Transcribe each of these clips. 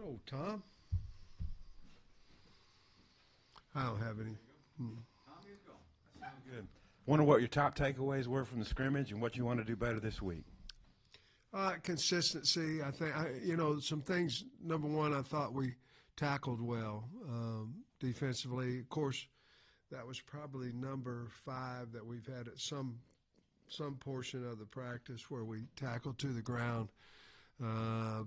So, Tom? I don't have any. Good. Wonder what your top takeaways were from the scrimmage and what you want to do better this week. Consistency. I think, some things. Number one, I thought we tackled well defensively. Of course, that was probably number 5 that we've had at some portion of the practice where we tackled to the ground.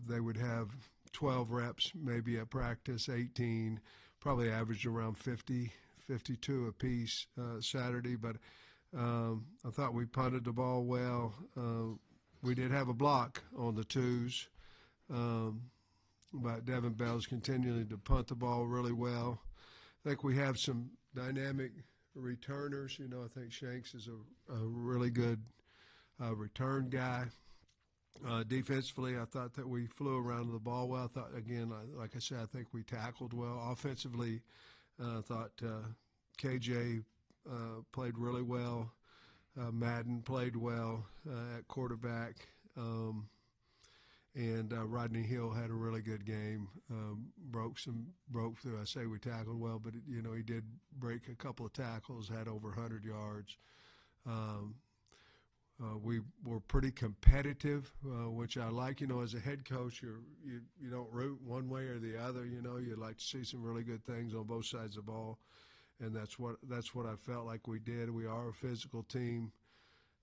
They would have 12 reps maybe at practice, 18, probably averaged around 50, 52 apiece Saturday. But I thought we punted the ball well. We did have a block on the twos, but Devin Bell's continuing to punt the ball really well. I think we have some dynamic returners. I think Shanks is a really good return guy. Defensively, I thought that we flew around the ball well. I thought, again, like I said, I think we tackled well. Offensively, I thought KJ played really well. Madden played well at quarterback. And Rodney Hill had a really good game. Broke through. I say we tackled well, but he did break a couple of tackles. Had over 100 yards. We were pretty competitive, which I like. As a head coach, you don't root one way or the other. You'd like to see some really good things on both sides of the ball, and that's what I felt like we did. We are a physical team.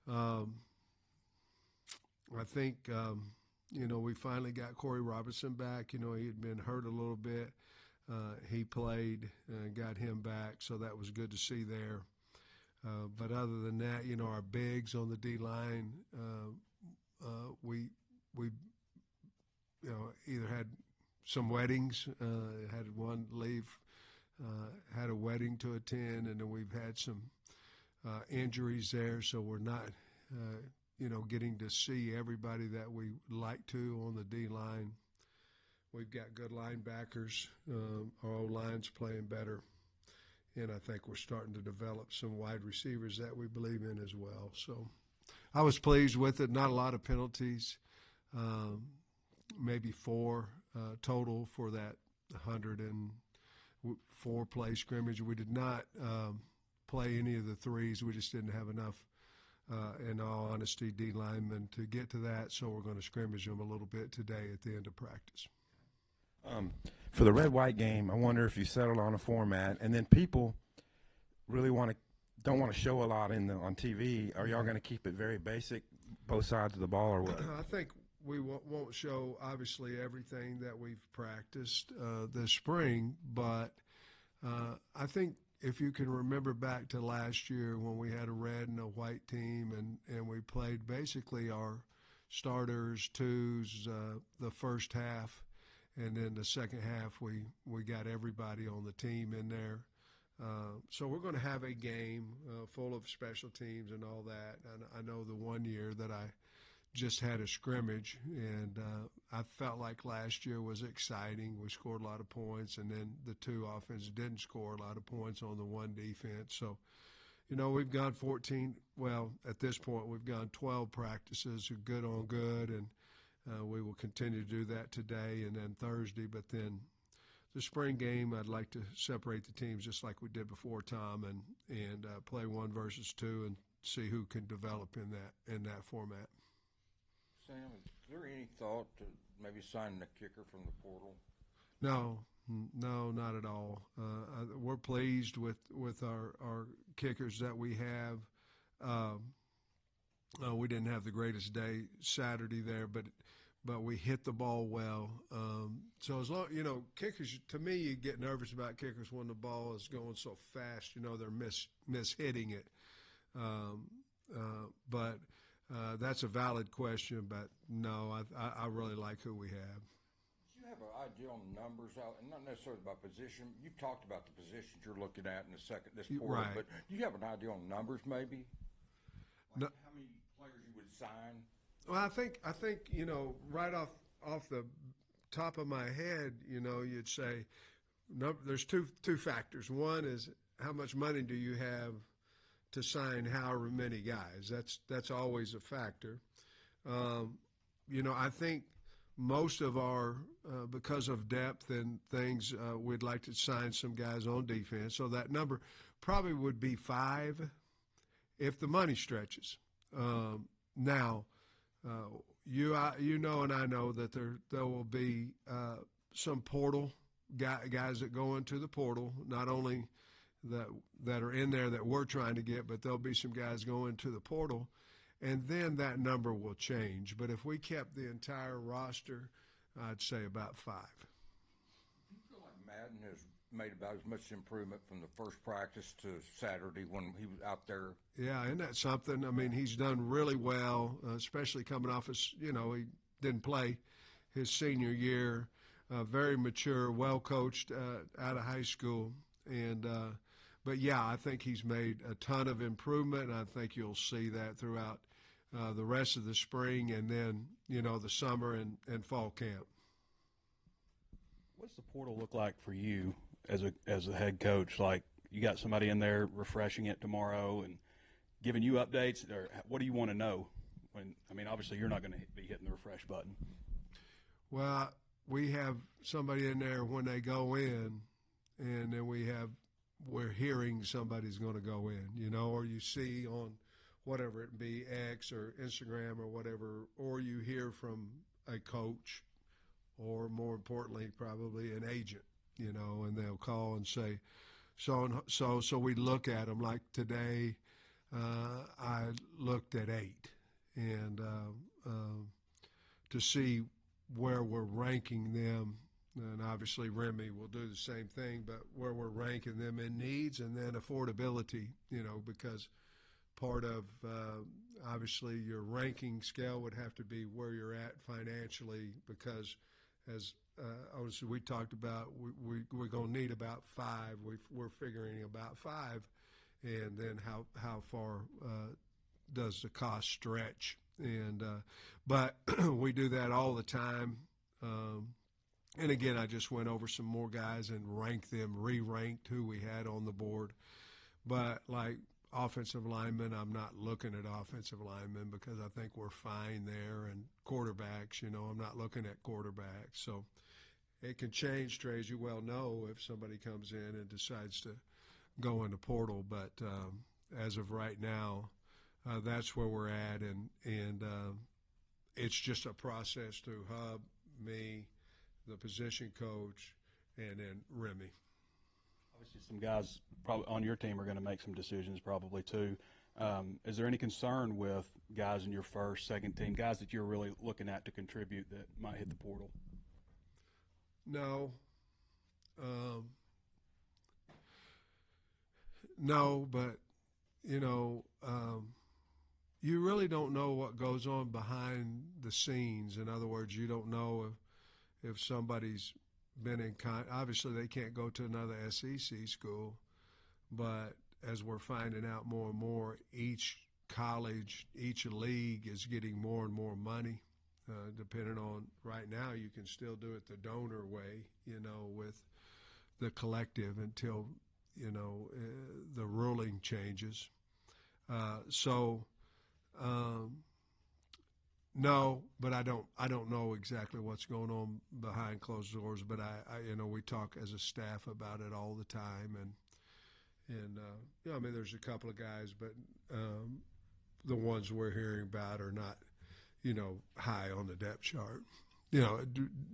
I think. We finally got Corey Robertson back. He had been hurt a little bit. He played and got him back, so that was good to see there. But other than that, our bigs on the D-line, we either had some weddings, had one leave, had a wedding to attend, and then we've had some injuries there, so we're not getting to see everybody that we like to on the D-line. We've got good linebackers. Our O-line's playing better. And I think we're starting to develop some wide receivers that we believe in as well. So I was pleased with it. Not a lot of penalties, maybe 4 total for that 104-play scrimmage. We did not play any of the threes. We just didn't have enough, in all honesty, D linemen to get to that. So we're going to scrimmage them a little bit today at the end of practice. For the red-white game, I wonder if you settled on a format, and then people really don't want to show a lot on TV. Are y'all going to keep it very basic, both sides of the ball, or what? I think we won't show obviously everything that we've practiced this spring, but I think if you can remember back to last year when we had a red and a white team, and we played basically our starters, twos, the first half. And then the second half, we got everybody on the team in there. So we're going to have a game full of special teams and all that. And I know the one year that I just had a scrimmage, and I felt like last year was exciting. We scored a lot of points, and then the 2 offense didn't score a lot of points on the 1 defense. So, we've gone 14. Well, at this point, we've gone 12 practices, good on good, and we will continue to do that today and then Thursday. But then the spring game, I'd like to separate the teams just like we did before, Tom, and play 1 versus 2 and see who can develop in that format. Sam, is there any thought to maybe signing a kicker from the portal? No, not at all. We're pleased with our kickers that we have. We didn't have the greatest day Saturday there, but we hit the ball well. So as long, kickers, to me, you get nervous about kickers when the ball is going so fast. They're mishitting it. But that's a valid question. But no, I really like who we have. Do you have an idea on numbers out, and not necessarily about position? You've talked about the positions you're looking at in this portal, right. But do you have an idea on numbers, maybe? No. How many players you would sign? Well, I think right off the top of my head, you'd say there's two factors. One is how much money do you have to sign however many guys. That's always a factor. I think most of our, because of depth and things, we'd like to sign some guys on defense. So that number probably would be 5 if the money stretches. Now, you know, and I know that there will be some portal guys that go into the portal, not only that are in there that we're trying to get, but there'll be some guys going to the portal, and then that number will change. But if we kept the entire roster, I'd say about 5. Do you feel like Madden has made about as much improvement from the first practice to Saturday when he was out there? Yeah, isn't that something? I mean, he's done really well, especially coming off his, he didn't play his senior year. Very mature, well coached out of high school, but yeah, I think he's made a ton of improvement, and I think you'll see that throughout the rest of the spring, and then the summer and fall camp. What's the portal look like for you as a head coach? Like, you got somebody in there refreshing it tomorrow and giving you updates, or what do you want to know? Obviously you're not going to be hitting the refresh button. Well, we have somebody in there when they go in, and then we're hearing somebody's going to go in, or you see on whatever it be, X or Instagram or whatever, or you hear from a coach, or more importantly, probably an agent, and they'll call and say, so we look at them. Like today, I looked at 8, and to see where we're ranking them, and obviously Remy will do the same thing, but where we're ranking them in needs and then affordability, because part of obviously your ranking scale would have to be where you're at financially, because as we talked about, we're going to need about 5. We're figuring about 5, and then how far does the cost stretch? And but we do that all the time. And again, I just went over some more guys and ranked them, re-ranked who we had on the board. But like offensive linemen, I'm not looking at offensive linemen because I think we're fine there. And quarterbacks, I'm not looking at quarterbacks. So it can change, Trey, as you well know, if somebody comes in and decides to go into portal. But as of right now, that's where we're at, and it's just a process through Hub, me, the position coach, and then Remy. Obviously, some guys probably on your team are going to make some decisions probably too. Is there any concern with guys in your first, second team, guys that you're really looking at to contribute that might hit the portal? No. No, but, you really don't know what goes on behind the scenes. In other words, you don't know if somebody's been in obviously they can't go to another SEC school, but as we're finding out more and more, each college, each league is getting more and more money, depending on, right now you can still do it the donor way, with the collective until, the ruling changes. No, but I don't know exactly what's going on behind closed doors. But I we talk as a staff about it all the time, and there's a couple of guys, but the ones we're hearing about are not, high on the depth chart.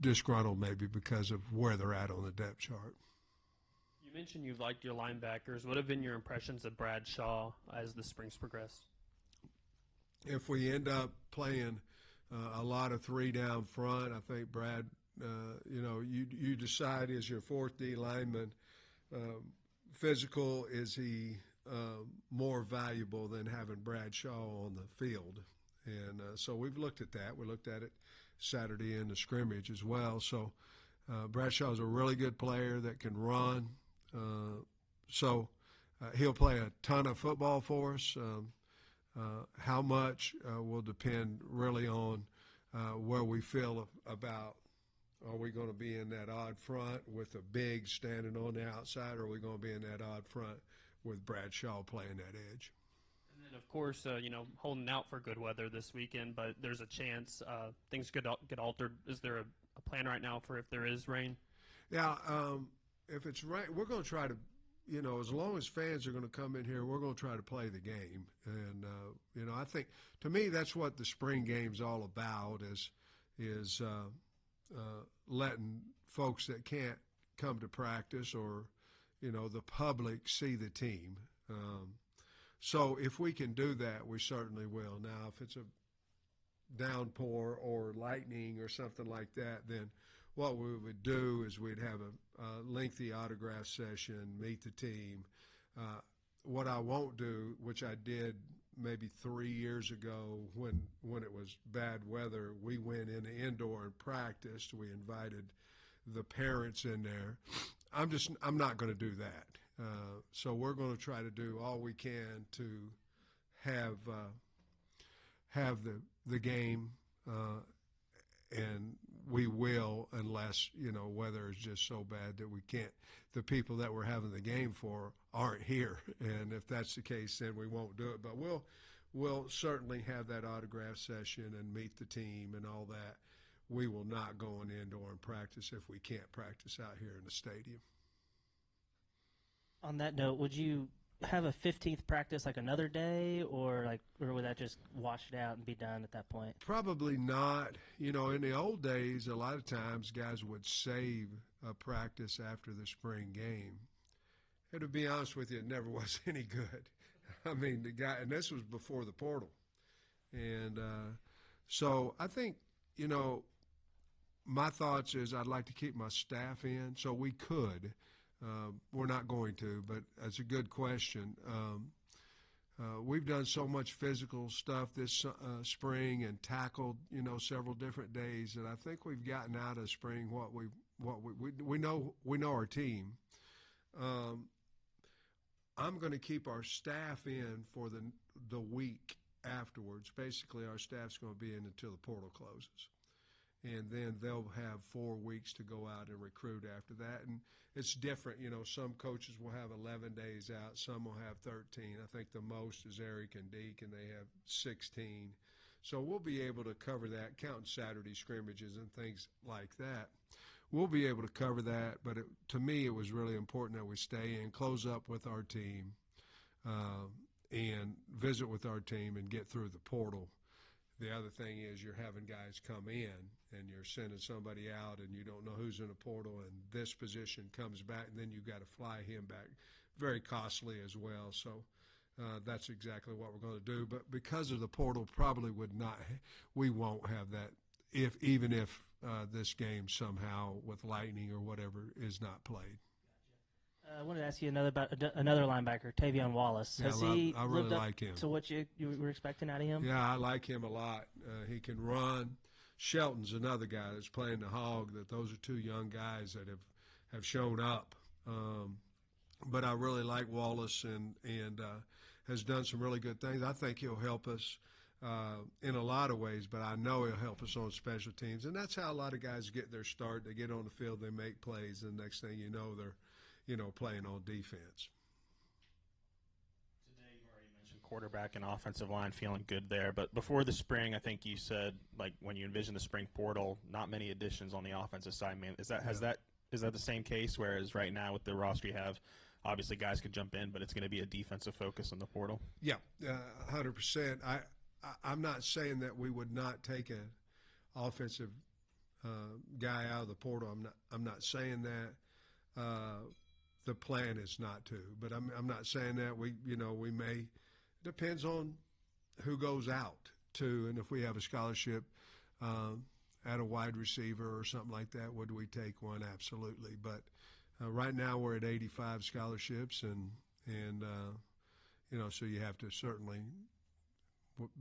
Disgruntled maybe because of where they're at on the depth chart. You mentioned you liked your linebackers. What have been your impressions of Brad Shaw as the spring's progressed? If we end up playing a lot of 3 down front, I think Brad, you decide, is your 4th D lineman physical? Is he more valuable than having Brad Shaw on the field? And so we've looked at that. We looked at it Saturday in the scrimmage as well. So Brad Shaw is a really good player that can run. So he'll play a ton of football for us. How much will depend really on where we feel about, are we going to be in that odd front with a big standing on the outside, or are we going to be in that odd front with Brad Shaw playing that edge? And And of course, holding out for good weather this weekend, but there's a chance things could get altered. Is there a plan right now for if there is rain? Yeah, if it's rain, we're going to try to, as long as fans are going to come in here, we're going to try to play the game. And I think to me that's what the spring game's all about is letting folks that can't come to practice or the public see the team. So if we can do that, we certainly will. Now, if it's a downpour or lightning or something like that, then what we would do is we'd have a lengthy autograph session, meet the team. What I won't do, which I did maybe 3 years ago when it was bad weather, we went in the indoor and practiced. We invited the parents in there. I'm not going to do that. So we're going to try to do all we can to have the game, and we will, unless weather is just so bad that we can't. The people that we're having the game for aren't here, and if that's the case, then we won't do it. But we'll certainly have that autograph session and meet the team and all that. We will not go in indoor and practice if we can't practice out here in the stadium. On that note, would you have a 15th practice like another day, or would that just wash it out and be done at that point? Probably not. In the old days, a lot of times guys would save a practice after the spring game. And to be honest with you, it never was any good. I mean, and this was before the portal. And so I think, my thoughts is I'd like to keep my staff in, so we could. We're not going to, but that's a good question. We've done so much physical stuff this spring and tackled, several different days that I think we've gotten out of spring what we know our team. I'm going to keep our staff in for the week afterwards. Basically, our staff's going to be in until the portal closes. And then they'll have 4 weeks to go out and recruit after that. And it's different. Some coaches will have 11 days out. Some will have 13. I think the most is Eric and Deke, and they have 16. So we'll be able to cover that, counting Saturday scrimmages and things like that. We'll be able to cover that. But to me, it was really important that we stay in, close up with our team, and visit with our team and get through the portal. The other thing is you're having guys come in and you're sending somebody out and you don't know who's in the portal, and this position comes back and then you've got to fly him back. Very costly as well. So that's exactly what we're going to do. But because of the portal, probably we won't have that even if this game somehow with lightning or whatever is not played. I wanted to ask you about another linebacker, Tavion Wallace. Has he I really lived up like him. to what you were expecting out of him? Yeah, I like him a lot. He can run. Shelton's another guy that's playing the hog. Those are two young guys that have shown up. But I really like Wallace and has done some really good things. I think he'll help us in a lot of ways, but I know he'll help us on special teams. And that's how a lot of guys get their start. They get on the field, they make plays, and the next thing you know, they're playing on defense. Today, you've already mentioned quarterback and offensive line feeling good there. But before the spring, I think you said, when you envision the spring portal, not many additions on the offensive side. Man, is that the same case? Whereas right now with the roster you have, obviously guys could jump in, but it's going to be a defensive focus in the portal. Yeah, 100%. I'm not saying that we would not take an offensive guy out of the portal. I'm not saying that. The plan is not to, but I'm not saying that we may. Depends on who goes out too, and if we have a scholarship at a wide receiver or something like that, would we take one? Absolutely. But right now we're at 85 scholarships, and so you have to certainly,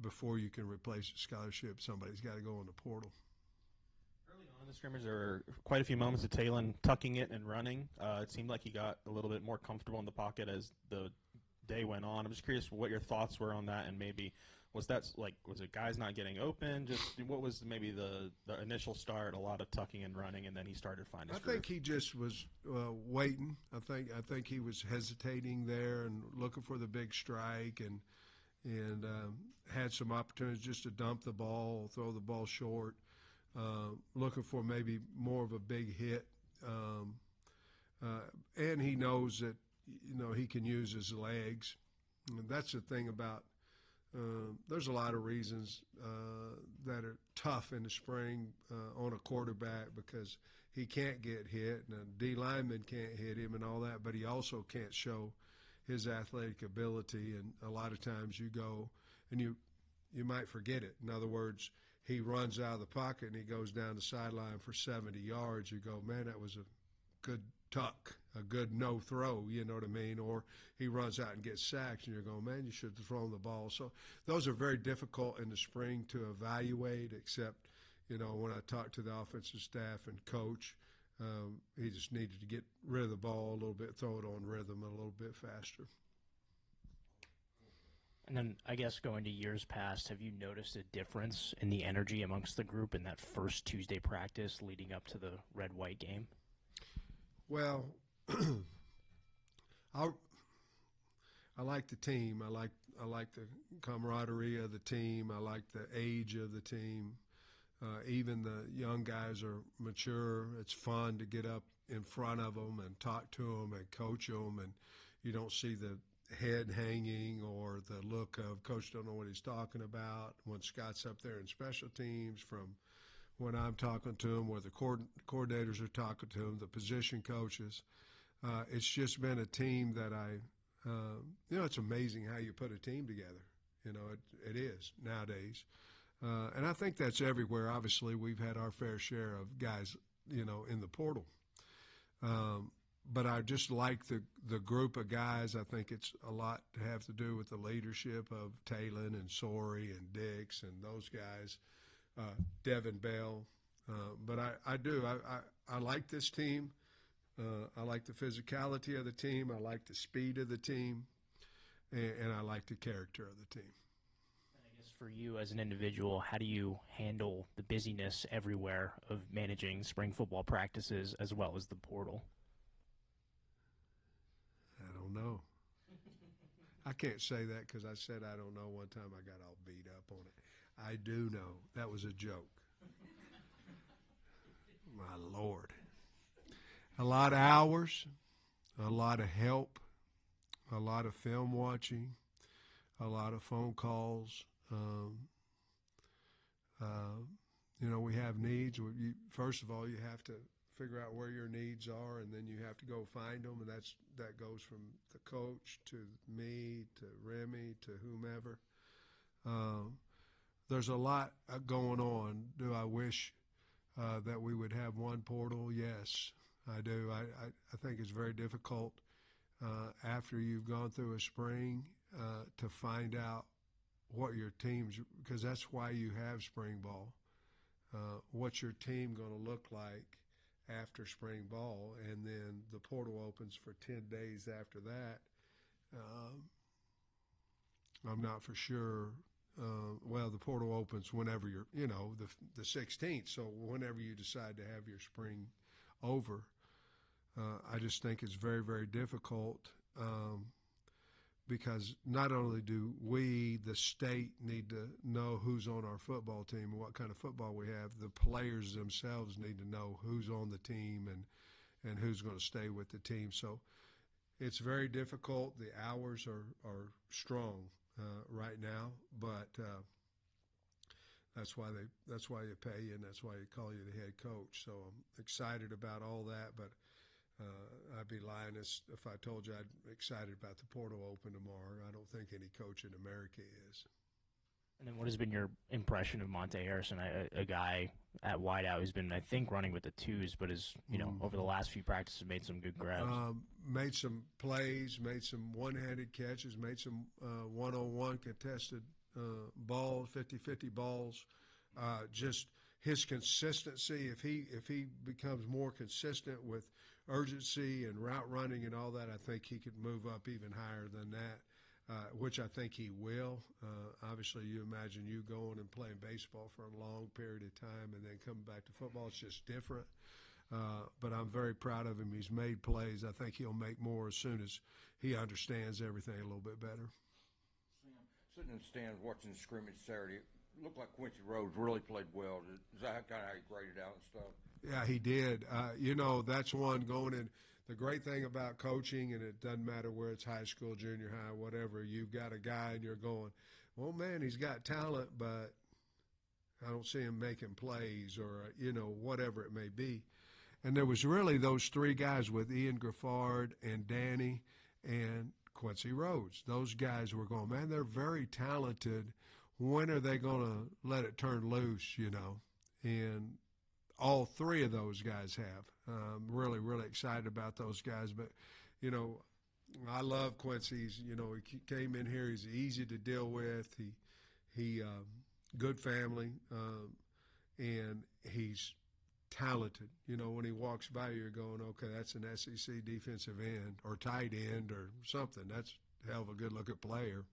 before you can replace a scholarship, somebody's got to go in the portal. The scrimmage, there were quite a few moments of Talon tucking it and running. It seemed like he got a little bit more comfortable in the pocket as the day went on. I'm just curious what your thoughts were on that, and maybe was it guys not getting open? Just what was maybe the initial start? A lot of tucking and running, and then he started finding his groove. I think he just was waiting. I think he was hesitating there and looking for the big strike, and and had some opportunities just to dump the ball, throw the ball short, looking for maybe more of a big hit. And he knows that, he can use his legs. And that's the thing about there's a lot of reasons that are tough in the spring on a quarterback because he can't get hit and a D lineman can't hit him and all that, but he also can't show his athletic ability. And a lot of times you go and you might forget it. In other words, he runs out of the pocket and he goes down the sideline for 70 yards. You go, man, that was a good tuck, a good no throw, you know what I mean? Or he runs out and gets sacked, and you're going, man, you should have thrown the ball. So those are very difficult in the spring to evaluate, except, when I talk to the offensive staff and coach, he just needed to get rid of the ball a little bit, throw it on rhythm a little bit faster. And then I guess going to years past, have you noticed a difference in the energy amongst the group in that first Tuesday practice leading up to the red-white game? Well, I like the team. I like the camaraderie of the team. I like the age of the team. Even the young guys are mature. It's fun to get up in front of them and talk to them and coach them, and you don't see the head hanging or the look of coach don't know what he's talking about when Scott's up there in special teams, from when I'm talking to him, where the coordinators are talking to him, the position coaches. It's just been a team that it's amazing how you put a team together. It is nowadays. And I think that's everywhere. Obviously, we've had our fair share of guys, in the portal. But I just like the group of guys. I think it's a lot to have to do with the leadership of Talon and Sorey and Dix and those guys, Devin Bell. But I like this team. I like the physicality of the team. I like the speed of the team. And I like the character of the team. I guess for you as an individual, how do you handle the busyness everywhere of managing spring football practices as well as the portal? I don't know. I can't say that because I said I don't know one time I got all beat up on it. I do know. That was a joke. My Lord. A lot of hours, a lot of help, a lot of film watching, a lot of phone calls. We have needs. First of all, you have to figure out where your needs are, and then you have to go find them, and that goes from the coach to me to Remy to whomever. There's a lot going on. Do I wish that we would have one portal? Yes, I do. I think it's very difficult after you've gone through a spring to find out what your team's, because that's why you have spring ball. What's your team going to look like after spring ball, and then the portal opens for 10 days after that. I'm not for sure. The portal opens whenever you're, the 16th. So whenever you decide to have your spring over, I just think it's very, very difficult because not only do we, the state, need to know who's on our football team and what kind of football we have, the players themselves need to know who's on the team and who's going to stay with the team. So it's very difficult. The hours are strong right now, but that's why you pay you, and that's why you call you the head coach. So I'm excited about all that, but I'd be lying if I told you I'm excited about the portal open tomorrow. I don't think any coach in America is. And then what has been your impression of Monte Harrison, a guy at wideout who's been, I think, running with the twos, but has, over the last few practices made some good grabs? Made some plays, made some one-handed catches, made some one-on-one contested balls, 50-50 balls. Just his consistency, if he becomes more consistent with urgency and route running and all that, I think he could move up even higher than that, which I think he will. Obviously, you imagine you going and playing baseball for a long period of time and then coming back to football. It's just different. But I'm very proud of him. He's made plays. I think he'll make more as soon as he understands everything a little bit better. Sitting in the stands watching the scrimmage Saturday, it looked like Quincy Rhodes really played well. Is that kind of how he graded out and stuff? Yeah, he did. You know, that's one going in. The great thing about coaching, and it doesn't matter where it's high school, junior high, whatever, you've got a guy and you're going, well, man, he's got talent, but I don't see him making plays or, you know, whatever it may be. And there was really those three guys with Ian Graffard and Danny and Quincy Rhodes. Those guys were going, man, they're very talented. When are they going to let it turn loose, you know? And all three of those guys have. Really, really excited about those guys. But, you know, I love Quincy's. You know, he came in here. He's easy to deal with. He good family, and he's talented. You know, when he walks by, you're going, okay, that's an SEC defensive end or tight end or something. That's a hell of a good-looking player.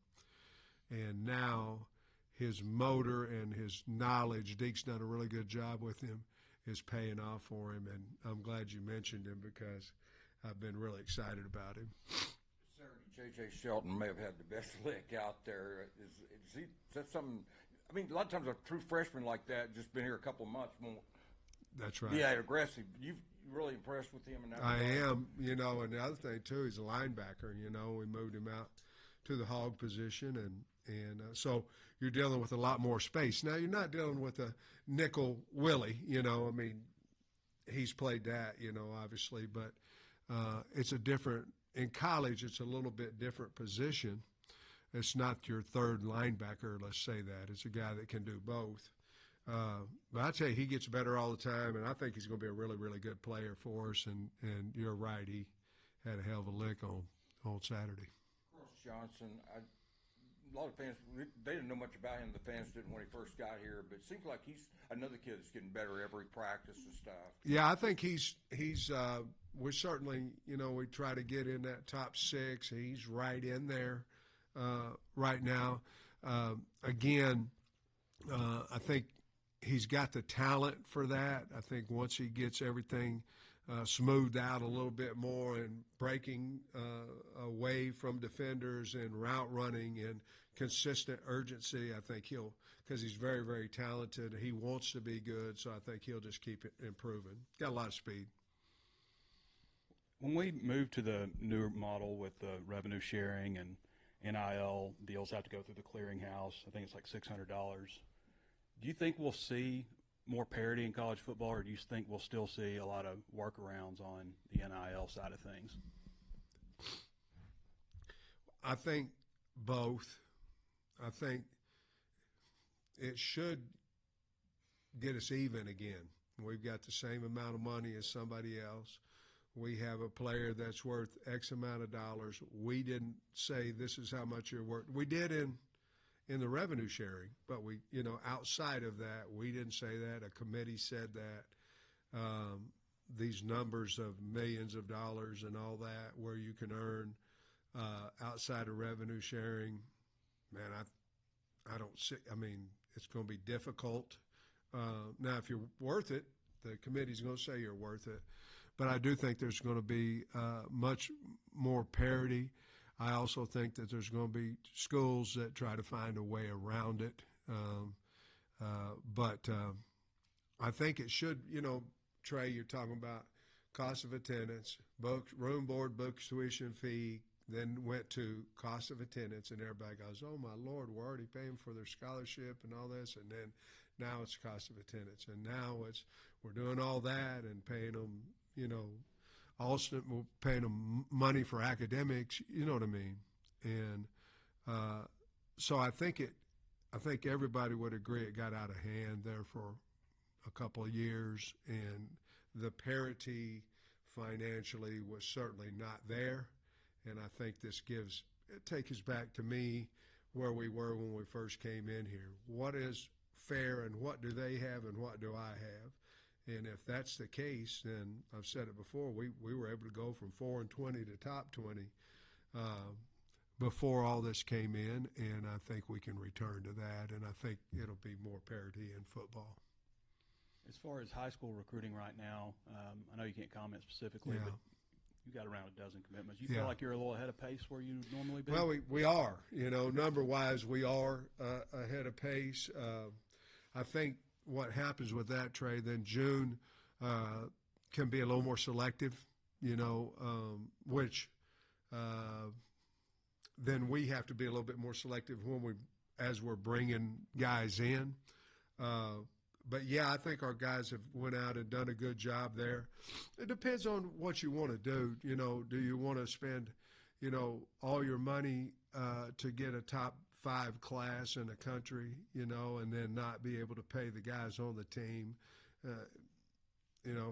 And now his motor and his knowledge, Deke's done a really good job with him, is paying off for him. And I'm glad you mentioned him because I've been really excited about him. Saturday, J.J. Shelton may have had the best lick out there. Is that something? I mean, a lot of times a true freshman like that, just been here a couple of months, won't That's right. be that aggressive. You've really impressed with him in that I regard? am, you know, and the other thing, too, he's a linebacker. You know, we moved him out to the hog position, and so you're dealing with a lot more space. Now, you're not dealing with a nickel Willie, you know. I mean, he's played that, you know, obviously, but it's a different – in college, it's a little bit different position. It's not your third linebacker, let's say that. It's a guy that can do both. But I tell you, he gets better all the time, and I think he's going to be a really, really good player for us. And you're right, he had a hell of a lick on Saturday. Cross Johnson, a lot of fans, they didn't know much about him. The fans didn't when he first got here, but it seems like he's another kid that's getting better every practice and stuff. Yeah, I think he's we're certainly, you know, we try to get in that top six. He's right in there right now. Again, I think he's got the talent for that. I think once he gets everything smoothed out a little bit more and breaking away from defenders and route running and consistent urgency, I think he'll, because he's very, very talented. He wants to be good, so I think he'll just keep it improving. Got a lot of speed. When we move to the newer model with the revenue sharing and NIL deals have to go through the clearinghouse, I think it's like $600. Do you think we'll see more parity in college football, or do you think we'll still see a lot of workarounds on the NIL side of things? I think both. I think it should get us even again. We've got the same amount of money as somebody else. We have a player that's worth X amount of dollars. We didn't say this is how much you're worth. We did in the revenue sharing, but we, you know, outside of that, we didn't say that. A committee said that. These numbers of millions of dollars and all that, where you can earn outside of revenue sharing, man, I don't see. I mean, it's going to be difficult. Now, if you're worth it, the committee's going to say you're worth it. But I do think there's going to be much more parity. I also think that there's going to be schools that try to find a way around it. But I think it should, you know, Trey, you're talking about cost of attendance, books, room, board, books, tuition fee, then went to cost of attendance, and everybody goes, oh, my Lord, we're already paying for their scholarship and all this. And then now it's cost of attendance. And now we're doing all that and paying them, you know, Alston, we're paying them money for academics, you know what I mean? And so I think everybody would agree it got out of hand there for a couple of years, and the parity financially was certainly not there. And I think this takes us back to me where we were when we first came in here. What is fair, and what do they have, and what do I have? And if that's the case, then I've said it before, we were able to go from 4-20 to top 20 before all this came in, and I think we can return to that, and I think it'll be more parity in football. As far as high school recruiting right now, I know you can't comment specifically, Yeah. but You got around a dozen commitments. You Yeah. feel like you're a little ahead of pace where you normally be? Well, we are. Number-wise, we are ahead of pace. I think what happens with that, Trey, then June can be a little more selective, which then we have to be a little bit more selective as we're bringing guys in. But yeah, I think our guys have went out and done a good job there. It depends on what you want to do. Do you want to spend, all your money to get a top 5 class in the country, and then not be able to pay the guys on the team?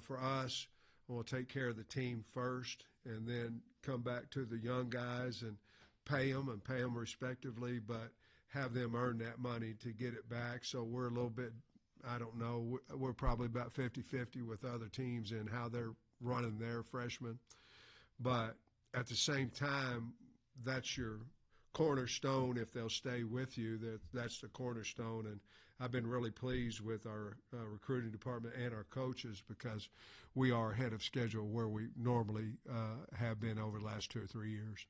For us, we'll take care of the team first, and then come back to the young guys and pay them respectively, but have them earn that money to get it back. So we're a little bit, I don't know, we're probably about 50-50 with other teams in how they're running their freshmen. But at the same time, that's your cornerstone. If they'll stay with you, that's the cornerstone. And I've been really pleased with our recruiting department and our coaches, because we are ahead of schedule where we normally have been over the last 2 or 3 years.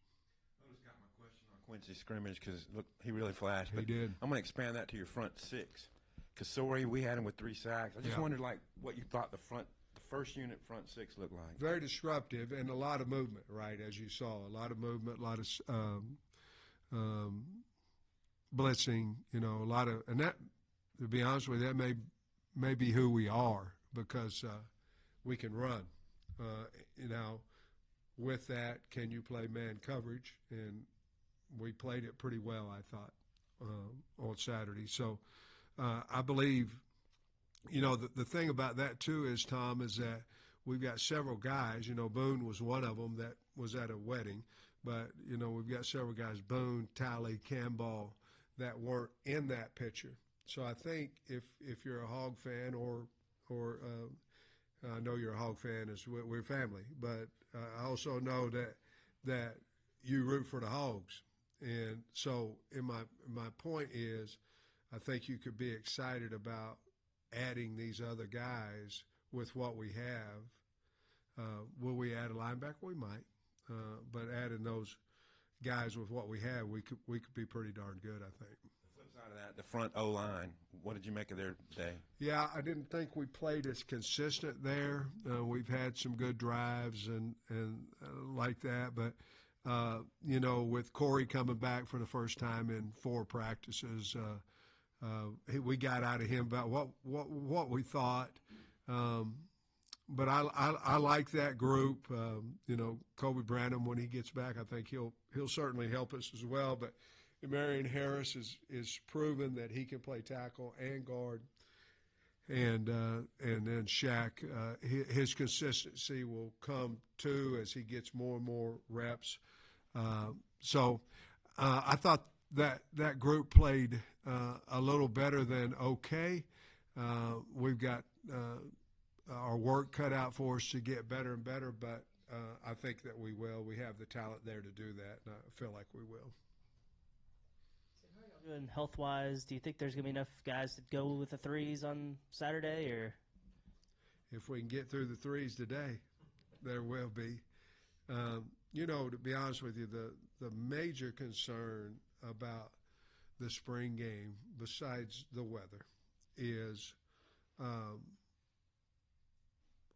I just got my question on Quincy's scrimmage, because, look, he really flashed. He did. I'm going to expand that to your front 6. Because Sorey, we had him with 3 sacks. I just wondered, what you thought the first unit front 6 looked like. Very disruptive and a lot of movement, right, as you saw. A lot of movement, a lot of blitzing, a lot of – and that, to be honest with you, that may be who we are, because we can run. With that, can you play man coverage? And we played it pretty well, I thought, on Saturday. So – I believe, the thing about that too is, Tom, is that we've got several guys. Boone was one of them that was at a wedding, but we've got several guys, Boone, Talley, Campbell, that weren't in that picture. So I think if you're a Hog fan, or I know you're a Hog fan, as we're family, but I also know that you root for the Hogs, and so my point is, I think you could be excited about adding these other guys with what we have. Will we add a linebacker? We might, but adding those guys with what we have, we could be pretty darn good, I think. The flip side of that, the front O-line, what did you make of their day? Yeah, I didn't think we played as consistent there. We've had some good drives and like that, but with Corey coming back for the first time in 4 practices. We got out of him about what we thought, but I like that group. Kobe Branham, when he gets back, I think he'll certainly help us as well. But Marion Harris is proven that he can play tackle and guard, and then Shaq, his consistency will come too as he gets more and more reps. So I thought that group played a little better than okay. We've got our work cut out for us to get better and better, but I think that we will. We have the talent there to do that, and I feel like we will. So how are y'all doing health-wise? Do you think there's going to be enough guys to go with the 3s on Saturday, or? If we can get through the 3s today, there will be. To be honest with you, the major concern about the spring game, besides the weather, is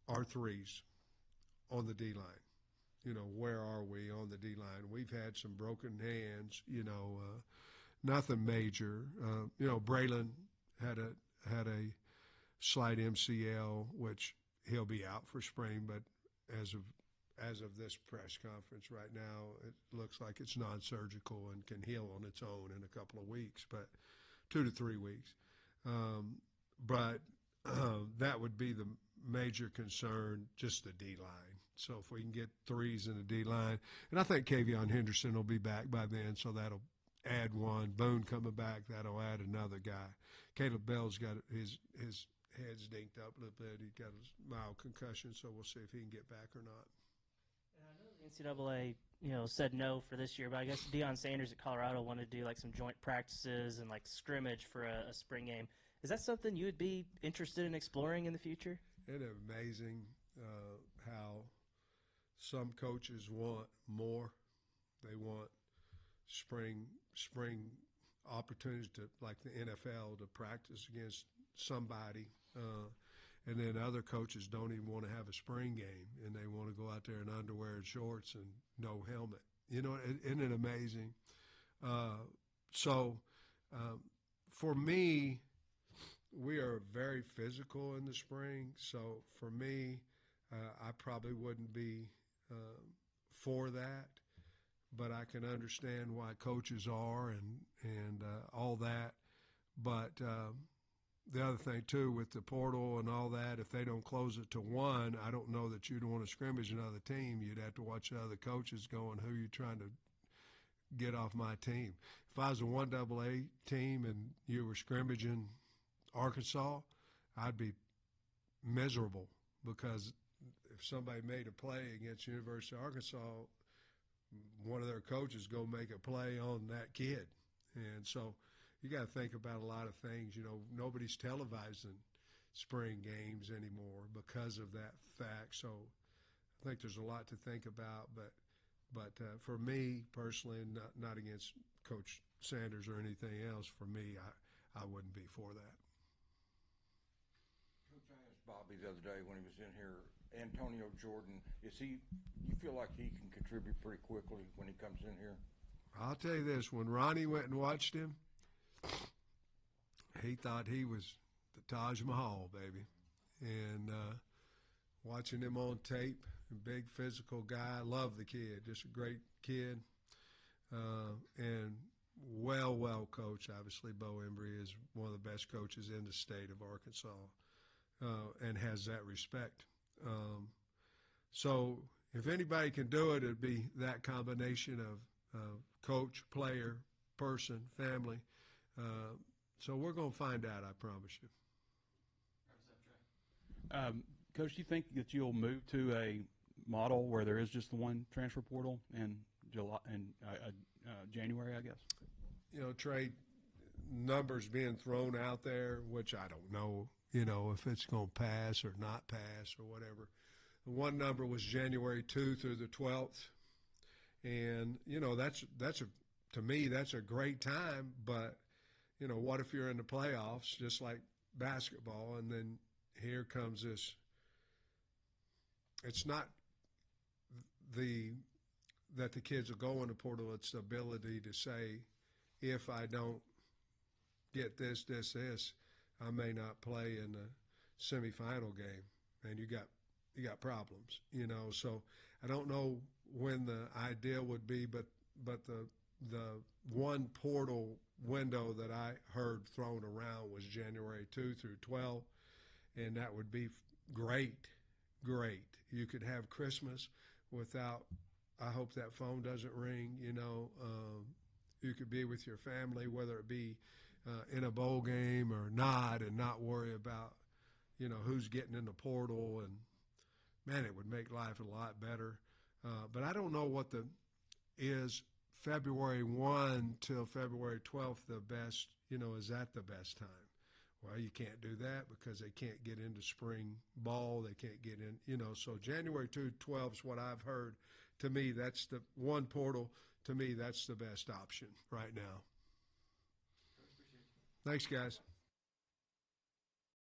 our 3s on the D-line. Where are we on the D-line? We've had some broken hands, nothing major. Braylon had a slight MCL, which he'll be out for spring, but as of this press conference right now, it looks like it's non-surgical and can heal on its own in a couple of weeks, but 2 to 3 weeks. But that would be the major concern, just the D-line. So if we can get 3s in the D-line, and I think Kavion Henderson will be back by then, so that'll add one. Boone coming back, that'll add another guy. Caleb Bell's got his head's dinked up a little bit. He got a mild concussion, so we'll see if he can get back or not. I know the NCAA, said no for this year, but I guess Deion Sanders at Colorado wanted to do like some joint practices and like scrimmage for a spring game. Is that something you would be interested in exploring in the future? Isn't it amazing how some coaches want more. They want spring opportunities to, like the NFL, to practice against somebody. And then other coaches don't even want to have a spring game, and they want to go out there in underwear and shorts and no helmet. You know, isn't it amazing? For me, we are very physical in the spring. So for me, I probably wouldn't be for that, but I can understand why coaches are and all that. But the other thing, too, with the portal and all that, if they don't close it to 1, I don't know that you'd want to scrimmage another team. You'd have to watch the other coaches going, who are you trying to get off my team? If I was a 1AA team and you were scrimmaging Arkansas, I'd be miserable, because if somebody made a play against University of Arkansas, one of their coaches go make a play on that kid. And so you got to think about a lot of things. You know, nobody's televising spring games anymore because of that fact. So I think there's a lot to think about. But for me personally, not against Coach Sanders or anything else, for me, I wouldn't be for that. Coach, I asked Bobby the other day when he was in here, Antonio Jordan, you feel like he can contribute pretty quickly when he comes in here? I'll tell you this, when Ronnie went and watched him, he thought he was the Taj Mahal, baby. And watching him on tape, a big physical guy, love the kid, just a great kid. And well coached. Obviously, Bo Embry is one of the best coaches in the state of Arkansas, and has that respect. So if anybody can do it, it'd be that combination of coach, player, person, family. So we're going to find out, I promise you. Coach, do you think that you'll move to a model where there is just the one transfer portal in January, I guess? You know, trade numbers being thrown out there, which I don't know, you know, if it's going to pass or not pass or whatever. The one number was January 2 through the 12th. And, you know, to me, that's a great time. But, you know, what if you're in the playoffs, just like basketball, and then here comes this. It's not that the kids will go in the portal, it's the ability to say, if I don't get this, I may not play in the semifinal game, and you got problems, you know. So I don't know when the ideal would be, but the one portal window that I heard thrown around was January 2 through 12, and that would be great. You could have Christmas without, I hope that phone doesn't ring, you know. You could be with your family, whether it be in a bowl game or not, and not worry about, you know, who's getting in the portal. And, man, it would make life a lot better. But I don't know what is February 1 till February 12th the best, you know, is that the best time? Well, you can't do that because they can't get into spring ball. They can't get in, you know. So January 2 12 is what I've heard. To me, that's the one portal. To me, that's the best option right now. Thanks, guys.